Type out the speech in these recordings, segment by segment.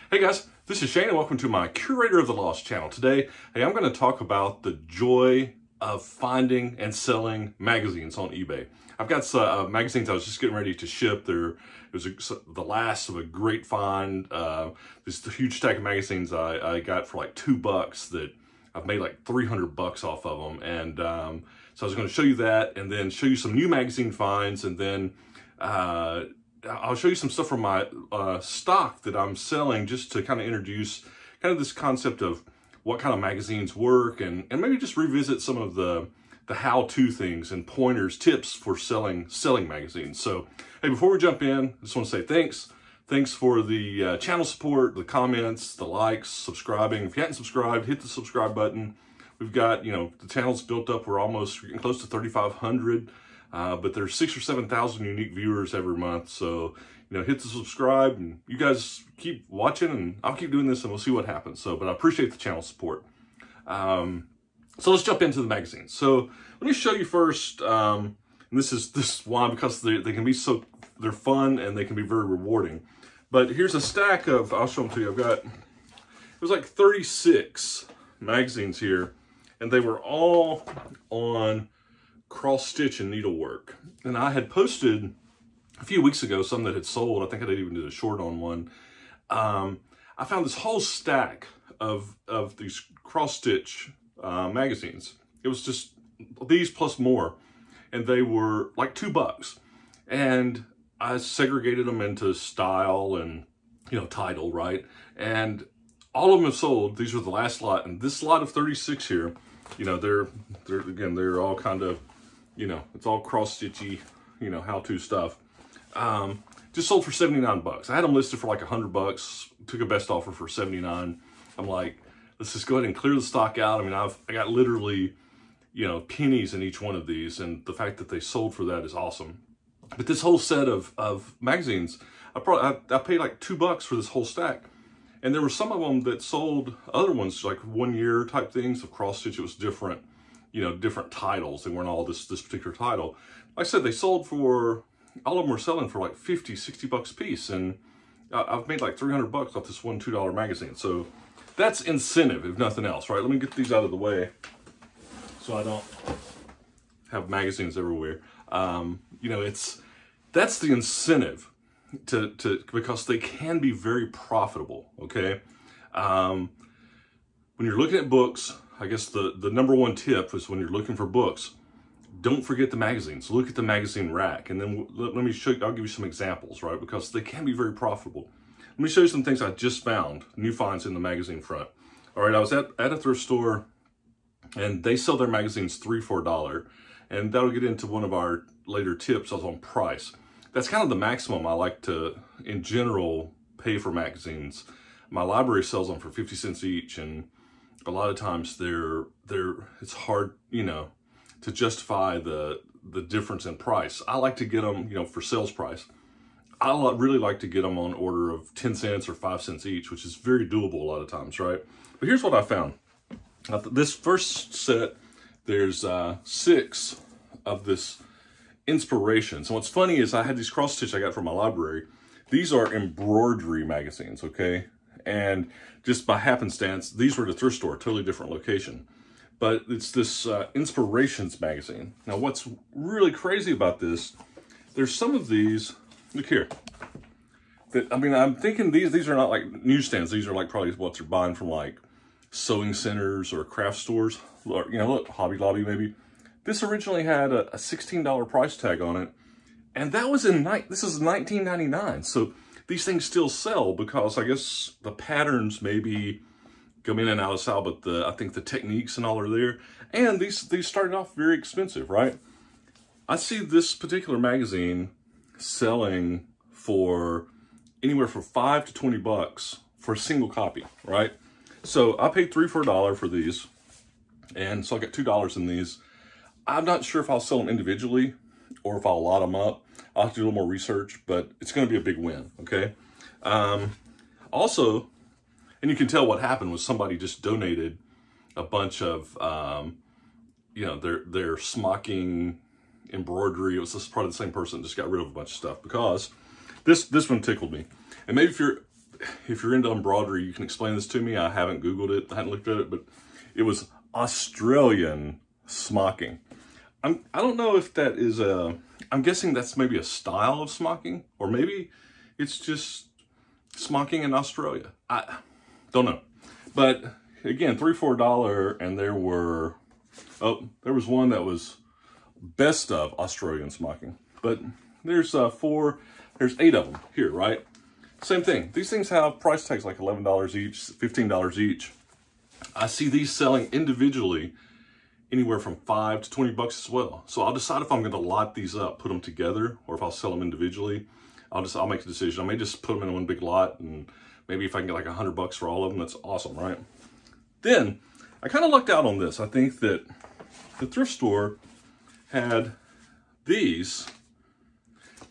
Hey guys, this is Shane and welcome to my Curator of the Lost channel. Today, I'm going to talk about the joy of finding and selling magazines on eBay. I've got magazines I was just getting ready to ship. It was the last of a great find. This huge stack of magazines I got for like $2 that I've made like 300 bucks off of them. And so I was going to show you that and then show you some new magazine finds, and then I'll show you some stuff from my stock that I'm selling, just to kind of introduce kind of this concept of what kind of magazines work, and maybe just revisit some of the how-to things and pointers, tips for selling magazines. So, hey, before we jump in, I just want to say thanks. Thanks for the channel support, the comments, the likes, subscribing. If you hadn't subscribed, hit the subscribe button. We've got, the channel's built up. We're getting close to 3,500. But there's 6,000 or 7,000 unique viewers every month. So, hit the subscribe, and you guys keep watching, and I'll keep doing this, and we'll see what happens. So, but I appreciate the channel support. So let's jump into the magazines. So let me show you first, and this is why, because they can be they're fun and they can be very rewarding. But here's a stack of, I'll show them to you. It was like 36 magazines here, and they were all on cross stitch and needlework. And I had posted a few weeks ago some that had sold. I think I even did a short on one. I found this whole stack of these cross stitch magazines. It was just these plus more, and they were like $2. And I segregated them into style and title, right? And all of them have sold. These were the last lot, and this lot of 36 here, they're all kind of, it's all cross-stitchy, how-to stuff. Just sold for 79 bucks. I had them listed for like 100 bucks, took a best offer for 79. I'm like, let's just go ahead and clear the stock out. I mean, I got literally, pennies in each one of these, and the fact that they sold for that is awesome. But this whole set of magazines, I paid like $2 for this whole stack. And there were some of them that sold, other ones, like 1 year type things of cross-stitch. It was different, different titles. They weren't all this particular title. Like I said, they sold for, all of them were selling for like 50, 60 bucks a piece. And I've made like 300 bucks off this one $2 magazine. So that's incentive, if nothing else, right? Let me get these out of the way so I don't have magazines everywhere. That's the incentive because they can be very profitable, okay? When you're looking at books, I guess the number one tip is, when you're looking for books, don't forget the magazines. Look at the magazine rack, and then let me show you, I'll give you some examples, right? Because they can be very profitable. Let me show you some things I just found, new finds in the magazine front. All right, I was at a thrift store, and they sell their magazines $3 for $1. And that'll get into one of our later tips on price. That's kind of the maximum I like to, in general, pay for magazines. My library sells them for 50 cents each, and a lot of times it's hard, to justify the difference in price. I like to get them, for sales price. I really like to get them on order of 10 cents or 5 cents each, which is very doable a lot of times, right? But here's what I found. This first set, there's 6 of this inspiration. So what's funny is I had these cross stitch I got from my library. These are embroidery magazines, okay? And just by happenstance, these were at a thrift store, totally different location. But it's this Inspirations magazine. Now what's really crazy about this, there's some of these, look here. I'm thinking these are not like newsstands. These are like probably what they're buying from like sewing centers or craft stores, or, look, Hobby Lobby maybe. This originally had a $16 price tag on it, and that was this is 1999. So these things still sell because I guess the patterns maybe come in and out of style, but I think the techniques and all are there. And these started off very expensive, right? I see this particular magazine selling for anywhere from $5 to 20 bucks for a single copy, right? So I paid $3 for $1 for these, and so I got $2 in these. I'm not sure if I'll sell them individually or if I'll lot them up. I'll have to do a little more research, but it's going to be a big win, okay? Also, and you can tell what happened was somebody just donated a bunch of, their smocking embroidery. It was just part of the same person, just got rid of a bunch of stuff, because this one tickled me. And maybe if you're if you're into embroidery, you can explain this to me. I haven't Googled it, I haven't looked at it, but it was Australian smocking. I don't know if that is I'm guessing that's maybe a style of smocking, or maybe it's just smocking in Australia. I don't know. But again, $3 for $1, and there was one that was best of Australian smocking. But there's 8 of them here, right? Same thing. These things have price tags like $11 each, $15 each. I see these selling individually anywhere from $5 to $20 as well. So I'll decide if I'm going to lot these up, put them together, or if I'll sell them individually. I'll make a decision. I may just put them in one big lot, and maybe if I can get like $100 for all of them, that's awesome, right? Then I kind of lucked out on this. I think that the thrift store had these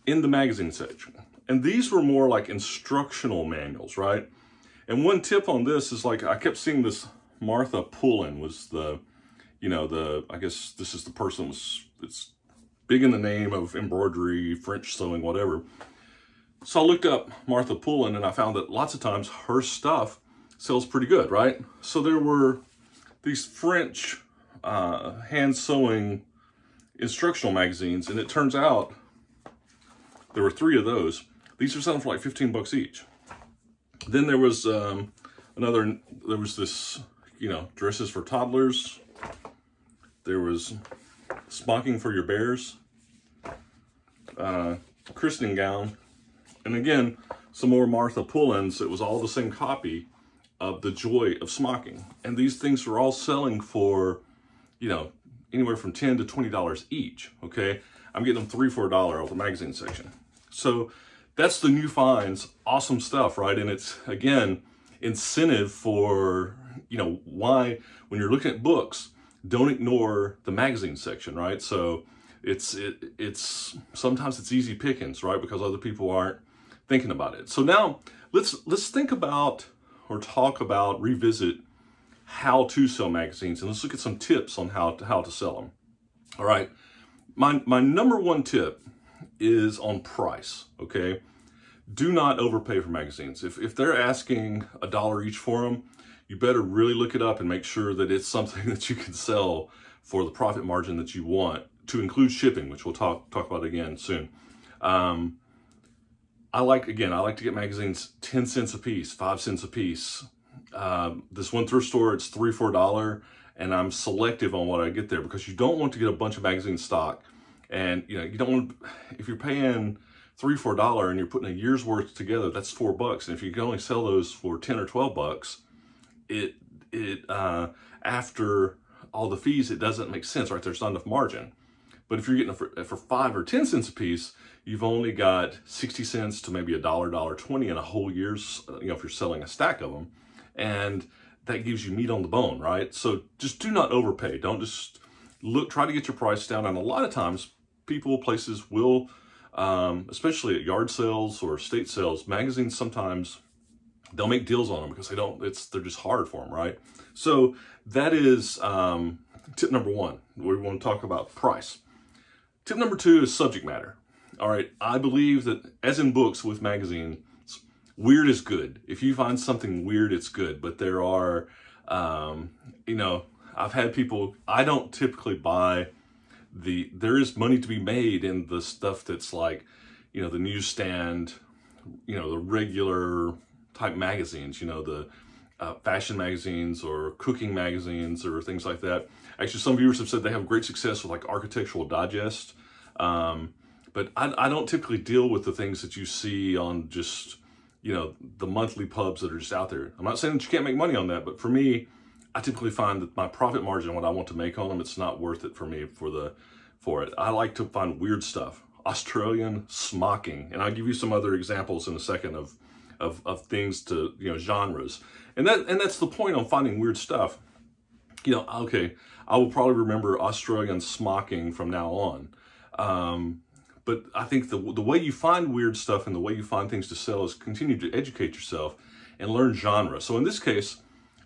in the magazine section, and these were more like instructional manuals, right? And one tip on this is, like, I kept seeing this Martha Pullen was the, I guess this is the person it's big in the name of embroidery, French sewing, whatever. So I looked up Martha Pullen, and I found that lots of times her stuff sells pretty good, right? So there were these French hand sewing instructional magazines, and it turns out there were 3 of those. These are selling for like $15 each. Then there was there was this, dresses for toddlers. There was smocking for your bears, christening gown, and again, some more Martha Pullens. It was all the same copy of The Joy of Smocking. And these things were all selling for, anywhere from $10 to $20 each, okay? I'm getting them $3 for $1 off the magazine section. So that's the new finds, awesome stuff, right? And it's, again, incentive for, why, when you're looking at books, don't ignore the magazine section, right? So it's sometimes it's easy pickings, right? Because other people aren't thinking about it. So now let's think about, or talk about, revisit how to sell magazines, and let's look at some tips on how to sell them. All right, my number one tip is on price, okay? Do not overpay for magazines. If they're asking $1 each for them, you better really look it up and make sure that it's something that you can sell for the profit margin that you want, to include shipping, which we'll talk about again soon. I like to get magazines 10 cents a piece, 5 cents a piece. This one thrift store, it's $3 for $1, and I'm selective on what I get there, because you don't want to get a bunch of magazine stock. And you don't want, if you're paying $3 for $1 and you're putting a year's worth together, that's $4. And if you can only sell those for 10 or 12 bucks, after all the fees, it doesn't make sense, right? There's not enough margin. But if you're getting it for 5 or 10 cents a piece, you've only got 60 cents to maybe $1, $1.20 in a whole year's, if you're selling a stack of them. And that gives you meat on the bone, right? So just do not overpay. Don't just try to get your price down. And a lot of times places will, especially at yard sales or estate sales, magazines, sometimes they'll make deals on them because they're just hard for them, right? So that is tip number 1. We want to talk about price. Tip number 2 is subject matter. All right, I believe that, as in books with magazines, weird is good. If you find something weird, it's good. But there are, I've had people, I don't typically buy there is money to be made in the stuff that's like, the newsstand, the regular type magazines, the fashion magazines or cooking magazines or things like that. Actually, some viewers have said they have great success with like Architectural Digest. But I don't typically deal with the things that you see on just, the monthly pubs that are just out there. I'm not saying that you can't make money on that, but for me, I typically find that my profit margin, what I want to make on them, it's not worth it for me for it. I like to find weird stuff. Australian smocking. And I'll give you some other examples in a second of things to, genres. And that's the point on finding weird stuff. Okay, I will probably remember Australian smocking from now on. But I think the way you find weird stuff and the way you find things to sell is continue to educate yourself and learn genre. So in this case,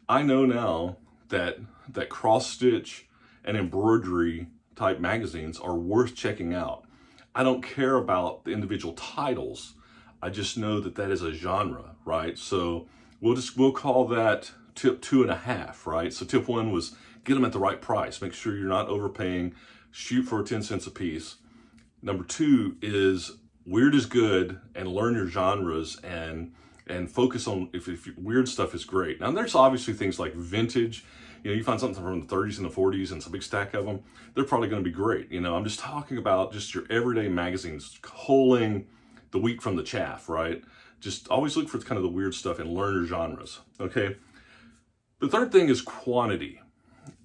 I know now that cross-stitch and embroidery type magazines are worth checking out. I don't care about the individual titles. I just know that that is a genre, right? So we'll call that tip 2.5, right? So tip 1 was get them at the right price. Make sure you're not overpaying. Shoot for 10 cents a piece. Number 2 is weird is good, and learn your genres and focus on if weird stuff is great. Now there's obviously things like vintage. You know, you find something from the 30s and the 40s and it's a big stack of them, they're probably going to be great. You know, I'm just talking about just your everyday magazines, culling the wheat from the chaff, right? Just always look for kind of the weird stuff and learn your genres, okay? The third thing is quantity.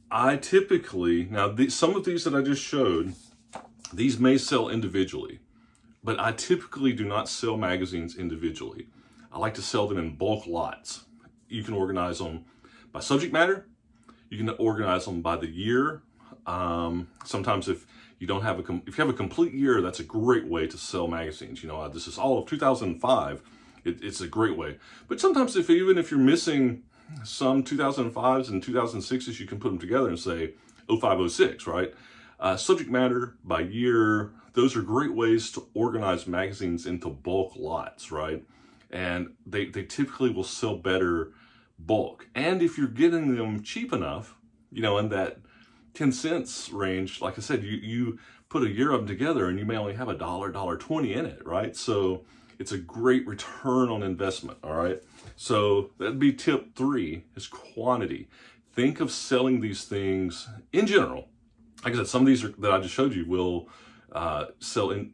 I typically, now some of these that I just showed, these may sell individually, but I typically do not sell magazines individually. I like to sell them in bulk lots. You can organize them by subject matter. You can organize them by the year. Sometimes if you don't have if you have a complete year, that's a great way to sell magazines. You know, this is all of 2005. It's a great way. But sometimes even if you're missing some 2005s and 2006s, you can put them together and say 0506, right? Subject matter by year, those are great ways to organize magazines into bulk lots, right? And they typically will sell better bulk. And if you're getting them cheap enough, you know, in that 10 cents range, like I said, you put a year of them together and you may only have $1, $1.20 in it, right? So it's a great return on investment, all right? So that'd be tip 3 is quantity. Think of selling these things in general. Like I said, some of these that I just showed you will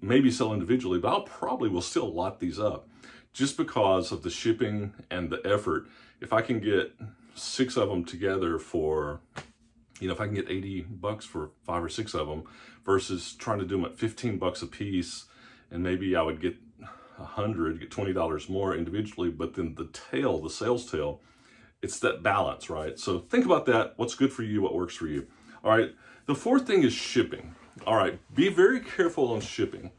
maybe sell individually, but I'll probably will still lot these up just because of the shipping and the effort. If I can get 6 of them together for, you know, if I can get $80 for 5 or 6 of them versus trying to do them at $15 a piece, and maybe I would get 100, get $20 more individually, but then the sales tail, it's that balance, right? So think about that. What's good for you? What works for you? All right. The 4th thing is shipping. All right. Be very careful on shipping.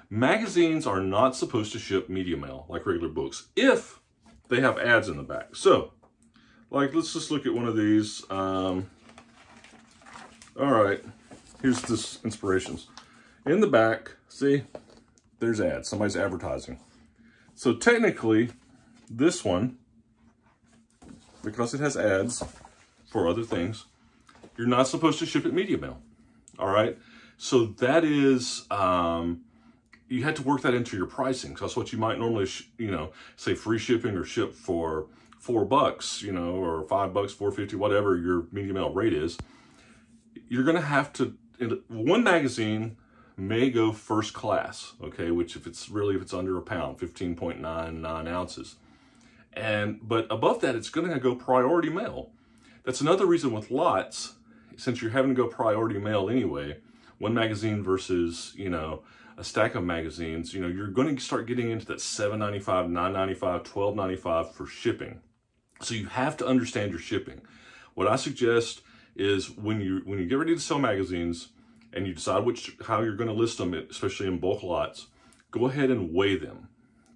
Magazines are not supposed to ship media mail like regular books if they have ads in the back. So, like, let's just look at one of these. All right, here's this inspirations. In the back, see, there's ads. Somebody's advertising. So technically, this one, because it has ads for other things, you're not supposed to ship it media mail. All right, so that is you had to work that into your pricing. So that's what you might normally, you know, say free shipping or ship for $4, you know, or $5, $4.50, whatever your media mail rate is. You're going to have to, one magazine may go first class, okay, which if it's under a pound, 15.99 ounces. But above that, it's going to go priority mail. That's another reason with lots, since you're having to go priority mail anyway, one magazine versus, you know, a stack of magazines, you know, you're going to start getting into that $7.95, $9.95, $12.95 for shipping. So you have to understand your shipping. What I suggest is when you get ready to sell magazines and you decide how you're going to list them, especially in bulk lots, go ahead and weigh them.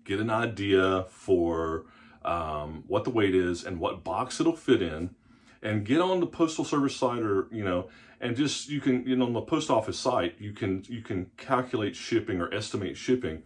Get an idea for what the weight is and what box it'll fit in, and get on the Postal Service site, or, you know, and just, you can, you know, on the post office site, you can calculate shipping or estimate shipping.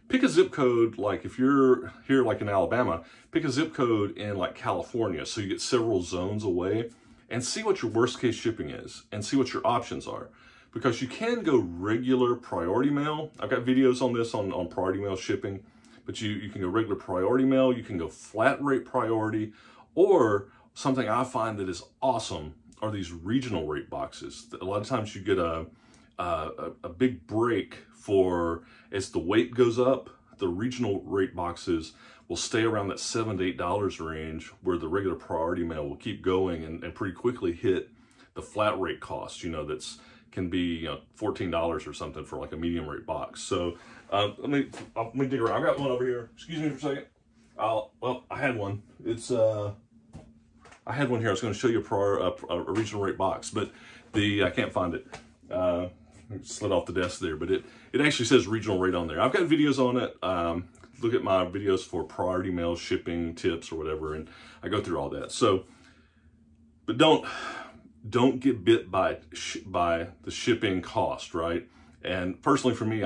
Pick a zip code, like if you're here like in Alabama, pick a zip code in like California, so you get several zones away, and see what your worst case shipping is and see what your options are. Because you can go regular priority mail. I've got videos on this on priority mail shipping, but you can go regular priority mail, you can go flat rate priority, or something I find that is awesome are these regional rate boxes. A lot of times you get a big break for, as the weight goes up, the regional rate boxes will stay around that $7 to $8 range, where the regular priority mail will keep going and pretty quickly hit the flat rate cost, you know, can be, you know, $14 or something for like a medium rate box. So let me dig around. I got one over here. Excuse me for a second. Well, I had one. I had one here. I was going to show you a regional rate box, but I can't find it. It slid off the desk there, but it actually says regional rate on there. I've got videos on it. Look at my videos for priority mail shipping tips or whatever, and I go through all that. So, but don't get bit by the shipping cost, right? And personally for me,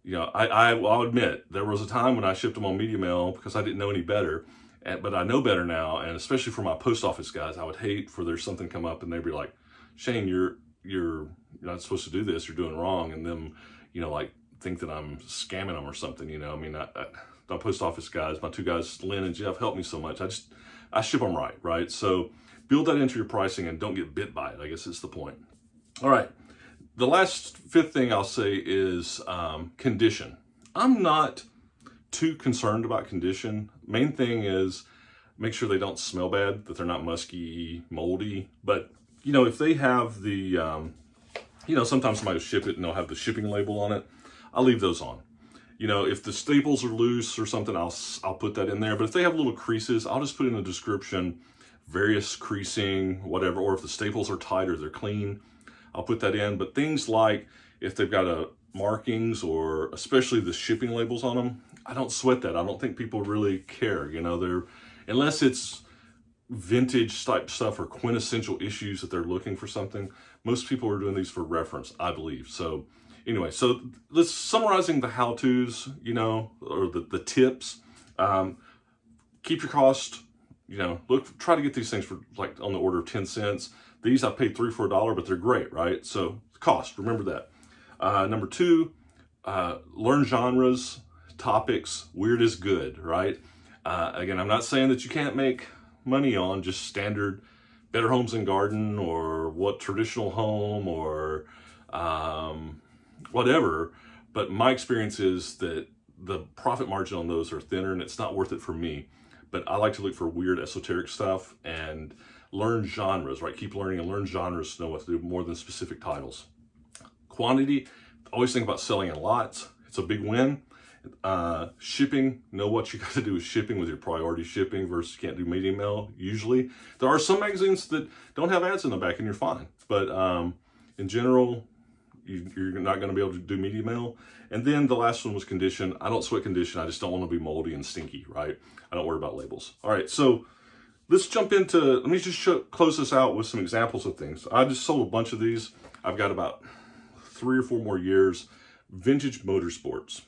you You know, I'll admit, there was a time when I shipped them on media mail because I didn't know any better. But I know better now, and especially for my post office guys, I would hate for there's something come up and they'd be like, Shane, you're not supposed to do this, you're doing wrong, and them, you know, like think that I'm scamming them or something, you know. I mean, my post office guys, my two guys, Lynn and Jeff, helped me so much. I ship them right? So build that into your pricing and don't get bit by it, I guess is the point. All right, the last fifth thing I'll say is condition. I'm not too concerned about condition. Main thing is make sure they don't smell bad, that they're not musky, moldy. But, you know, if they have the, you know, sometimes somebody will ship it and they'll have the shipping label on it. I'll leave those on. You know, if the staples are loose or something, I'll put that in there. But if they have little creases, I'll just put in the description, various creasing, whatever. Or if the staples are tight or they're clean, I'll put that in. But things like if they've got markings or especially the shipping labels on them, I don't sweat that. I don't think people really care. You know, unless it's vintage type stuff or quintessential issues that they're looking for something, most people are doing these for reference, I believe. So anyway, so let's summarizing the how-tos, you know, or the tips. Keep your cost, you know, try to get these things for like on the order of 10 cents. These I paid $3 for $1, but they're great, right? So cost, remember that. Number two, learn genres, topics. Weird is good, right? Again, I'm not saying that you can't make money on just standard Better Homes and Garden or what traditional home or whatever, but my experience is that the profit margin on those are thinner and it's not worth it for me. But I like to look for weird esoteric stuff and learn genres, right? Keep learning and learn genres to know what to do more than specific titles. Quantity, always think about selling in lots. It's a big win. Shipping, know what you got to do with shipping with your priority shipping versus you can't do media mail usually. There are some magazines that don't have ads in the back and you're fine. But in general, you're not going to be able to do media mail. And then the last one was condition. I don't sweat condition. I just don't want to be moldy and stinky, right? I don't worry about labels. All right, so let's jump into, let me just close this out with some examples of things. I just sold a bunch of these. I've got about 3 or 4 more years. Vintage motorsports.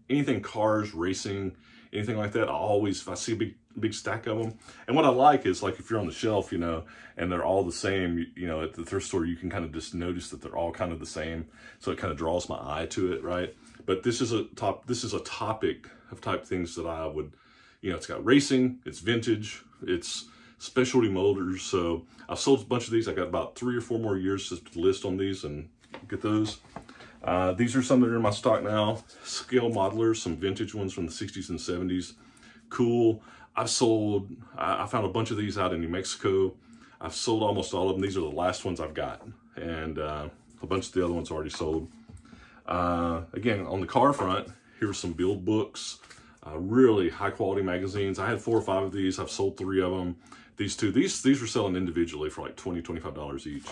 Anything cars, racing, anything like that, if I see a big stack of them. And what I like is, like, if you're on the shelf, you know, and they're all the same, you know, at the thrift store, you can kind of just notice that they're all kind of the same. So it kind of draws my eye to it, right? But this is a topic of type things that I would, you know, it's got racing, it's vintage, it's specialty motors. So I've sold a bunch of these. I got about 3 or 4 more years to list on these and get those. These are some that are in my stock now. Scale modelers, some vintage ones from the 60s and 70s. Cool. I found a bunch of these out in New Mexico. I've sold almost all of them. These are the last ones I've got. And a bunch of the other ones are already sold. Again, on the car front, here's some build books. Really high quality magazines. I had 4 or 5 of these. I've sold 3 of them. These two, these were selling individually for like $20, $25 each.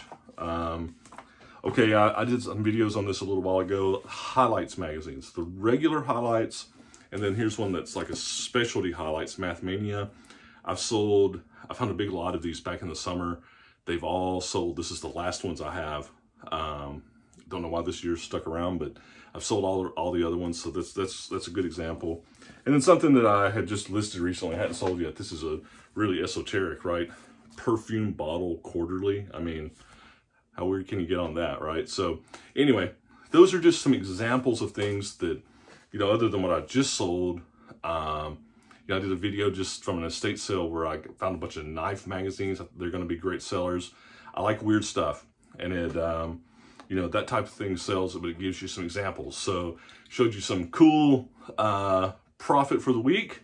Okay, I did some videos on this a little while ago. Highlights magazines, the regular highlights, and then here's one that's like a specialty highlights, Mathmania. I found a big lot of these back in the summer. They've all sold. This is the last ones I have. Don't know why this year's stuck around, but I've sold all the other ones, so that's a good example. And then something that I had just listed recently, I hadn't sold yet. This is a really esoteric, right? Perfume bottle quarterly. I mean, how weird can you get on that, right? So anyway, those are just some examples of things that, you know, other than what I just sold. You know, I did a video just from an estate sale where I found a bunch of knife magazines. They're going to be great sellers. I like weird stuff, and it, you know, that type of thing sells, but it gives you some examples. So showed you some cool profit for the week,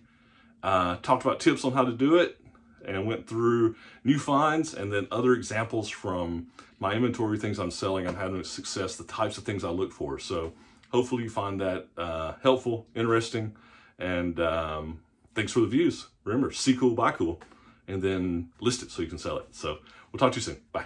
talked about tips on how to do it, and went through new finds and then other examples from my inventory, things I'm selling, I'm having success, the types of things I look for. So hopefully you find that helpful, interesting, and thanks for the views. Remember, see cool, buy cool, and then list it so you can sell it. So we'll talk to you soon. Bye.